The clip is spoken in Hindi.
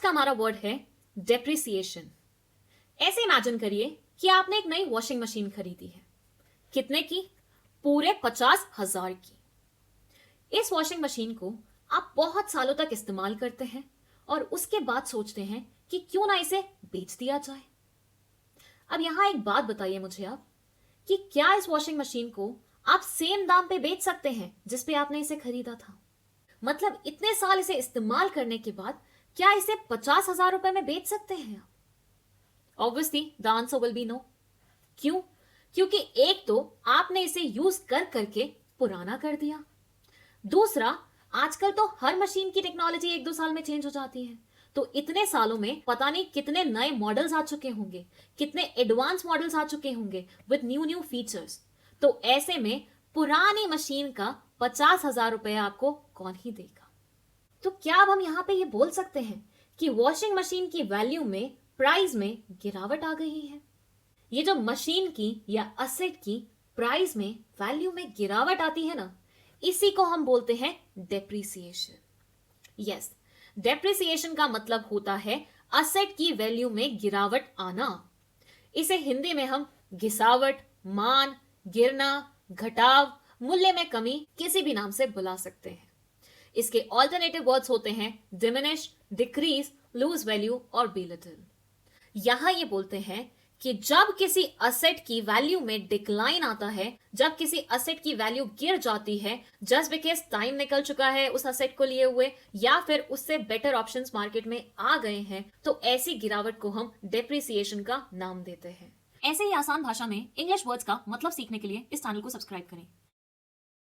का हमारा वर्ड है डेप्रिसिएशन। ऐसे इमेजिन करिए कि आपने एक नई वॉशिंग मशीन खरीदी है। कितने की? पूरे 50,000 की। इस वॉशिंग मशीन को आप बहुत सालों तक इस्तेमाल करते हैं और उसके बाद सोचते हैं कि क्यों ना इसे बेच दिया जाए। अब यहां एक बात बताइए मुझे आप कि क्या इस वॉशिंग मशीन को आप सेम दाम पे बेच सकते हैं जिस पे आपने इसे खरीदा था? मतलब इतने साल इसे इस्तेमाल करने के बाद क्या इसे 50,000 रुपए में बेच सकते हैं आप? Obviously the answer will be no. क्यों? क्योंकि एक तो आपने इसे यूज कर करके पुराना कर दिया। दूसरा, आजकल तो हर मशीन की टेक्नोलॉजी 1-2 साल में चेंज हो जाती है। तो इतने सालों में पता नहीं कितने नए मॉडल्स आ चुके होंगे, कितने एडवांस मॉडल्स आ चुके होंगे विद न्यू न्यू फीचर्स। तो ऐसे में पुरानी मशीन का 50,000 रुपए आपको कौन ही देगा? तो क्या अब हम यहां पे ये बोल सकते हैं कि वॉशिंग मशीन की वैल्यू में, प्राइस में गिरावट आ गई है? ये जो मशीन की या असेट की प्राइस में, वैल्यू में गिरावट आती है ना, इसी को हम बोलते हैं डेप्रिसिएशन। यस, डेप्रिसिएशन का मतलब होता है असेट की वैल्यू में गिरावट आना। इसे हिंदी में हम घिसावट, मान, गिरना, घटाव, मूल्य में कमी, किसी भी नाम से बुला सकते हैं। इसके ऑल्टरनेटिव वर्ड्स होते हैं डिमिनिश, डिक्रीज, लूज वैल्यू और बिलिटल। यहां ये बोलते हैं कि जब किसी असेट की वैल्यू में डिक्लाइन आता है, जब किसी असेट की वैल्यू गिर जाती है जस्ट बिकॉज टाइम निकल चुका है उस असेट को लिए हुए, या फिर उससे बेटर ऑप्शंस मार्केट में आ गए हैं, तो ऐसी गिरावट को हम डेप्रिसिएशन का नाम देते हैं। ऐसे ही आसान भाषा में इंग्लिश वर्ड्स का मतलब सीखने के लिए इस चैनल को सब्सक्राइब करें।